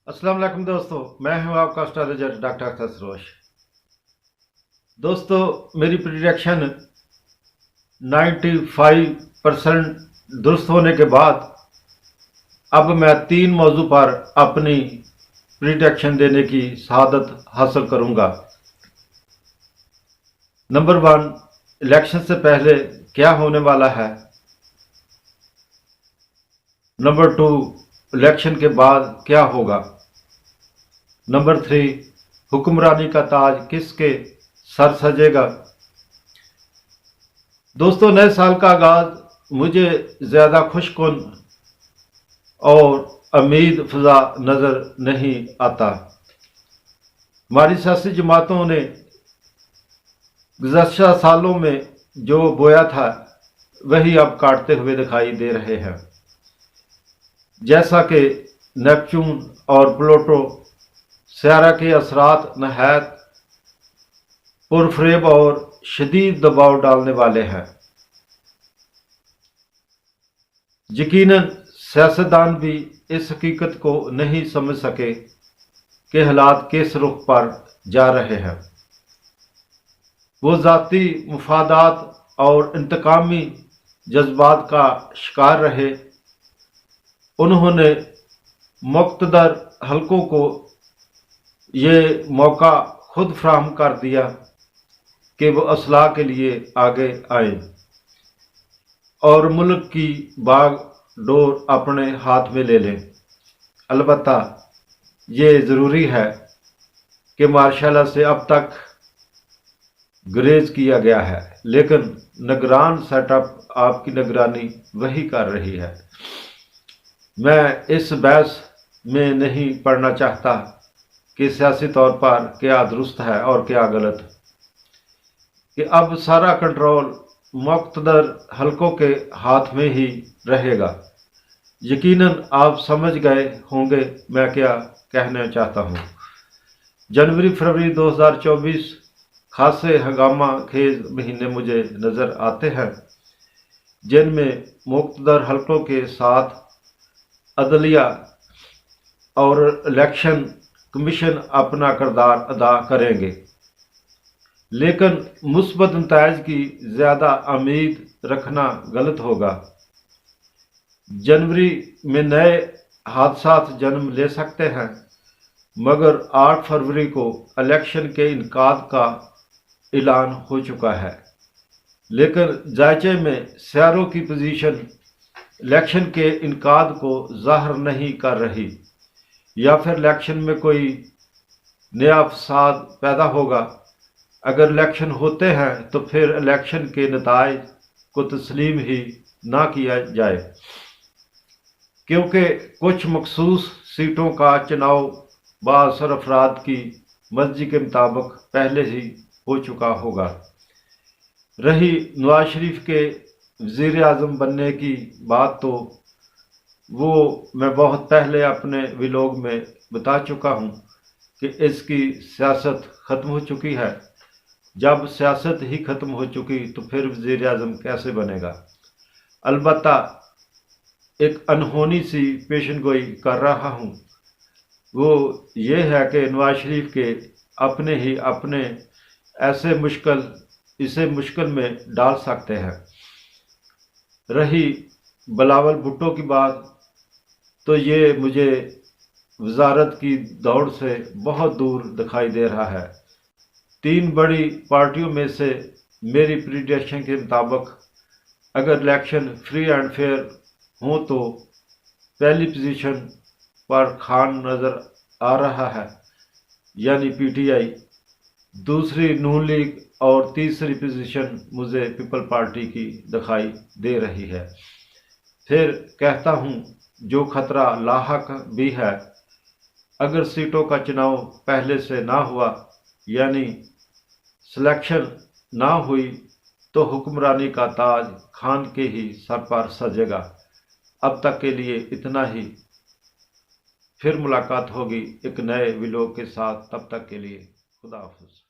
अस्सलाम वालेकुम दोस्तों, मैं हूं आपका एस्ट्रोलॉजर डॉक्टर अख्तर सरोश। दोस्तों, मेरी प्रिडिक्शन 95% दुरुस्त होने के बाद अब मैं 3 मौजू पर अपनी प्रिडिक्शन देने की शहादत हासिल करूंगा। नंबर 1, इलेक्शन से पहले क्या होने वाला है। नंबर 2, इलेक्शन के बाद क्या होगा। नंबर 3, हुक्मरानी का ताज किसके सर सजेगा। दोस्तों, नए साल का आगाज मुझे ज़्यादा खुशकुन और उम्मीद फ़ज़ा नज़र नहीं आता। हमारी सियासी जमातों ने गुज़श्ता सालों में जो बोया था वही अब काटते हुए दिखाई दे रहे हैं। जैसा कि नेपच्यून और प्लूटो सियारा के असरात नहायत पुरफरेब और शदीद दबाव डालने वाले हैं। यकीनन सियासतदान भी इस हकीकत को नहीं समझ सके कि हालात किस रुख पर जा रहे हैं। वो ज़ाती मुफादात और इंतकामी जज्बात का शिकार रहे। उन्होंने मुक़्तदर हलकों को ये मौका खुद फराहम कर दिया कि वो असलाह के लिए आगे आए और मुल्क की बागडोर अपने हाथ में ले लें। अलबत्ता ये ज़रूरी है कि मार्शल से अब तक गुरेज किया गया है, लेकिन निगरान सेटअप आपकी निगरानी वही कर रही है। मैं इस बहस में नहीं पढ़ना चाहता कि सियासी तौर पर क्या दुरुस्त है और क्या गलत, कि अब सारा कंट्रोल मुक़्तदर हलकों के हाथ में ही रहेगा। यकीनन आप समझ गए होंगे मैं क्या कहना चाहता हूँ। जनवरी फरवरी 2024 खासे हंगामा खेज महीने मुझे नज़र आते हैं, जिनमें मुक़्तदर हलकों के साथ अदलिया और इलेक्शन कमीशन अपना किरदार अदा करेंगे, लेकिन मुस्बत नताइज की ज़्यादा उम्मीद रखना गलत होगा। जनवरी में नए हादसात जन्म ले सकते हैं, मगर 8 फरवरी को इलेक्शन के इनकाद का ऐलान हो चुका है। लेकिन जायचे में सियारों की पोजीशन इलेक्शन के इनकाद को ज़ाहिर नहीं कर रही, या फिर इलेक्शन में कोई नया फसाद पैदा होगा। अगर इलेक्शन होते हैं तो फिर इलेक्शन के नताइज को तस्लीम ही ना किया जाए, क्योंकि कुछ मखसूस सीटों का चुनाव बाअसर अफराद की मर्जी के मुताबिक पहले ही हो चुका होगा। रही नवाज शरीफ के वज़ीर आज़म बनने की बात, तो वो मैं बहुत पहले अपने व्लॉग में बता चुका हूँ कि इसकी सियासत ख़त्म हो चुकी है। जब सियासत ही ख़त्म हो चुकी तो फिर वज़ीर आज़म कैसे बनेगा। अलबत्ता एक अनहोनी सी पेशन गोई कर रहा हूँ, वो ये है कि नवाज शरीफ के अपने ही अपने इसे मुश्किल में डाल सकते हैं। रही बिलावल भुट्टो की बात, तो ये मुझे वजारत की दौड़ से बहुत दूर दिखाई दे रहा है। 3 बड़ी पार्टियों में से मेरी प्रिडिक्शन के मुताबिक अगर इलेक्शन फ्री एंड फेयर हो तो पहली पोजीशन पर खान नज़र आ रहा है, यानी पीटीआई, दूसरी नून लीग और तीसरी पोजीशन मुझे पीपल पार्टी की दिखाई दे रही है। फिर कहता हूँ, जो खतरा लाहक भी है, अगर सीटों का चुनाव पहले से ना हुआ, यानी सिलेक्शन ना हुई, तो हुक्मरानी का ताज खान के ही सर पर सजेगा। अब तक के लिए इतना ही। फिर मुलाकात होगी एक नए व्लॉग के साथ। तब तक के लिए खुदा हाफिज़।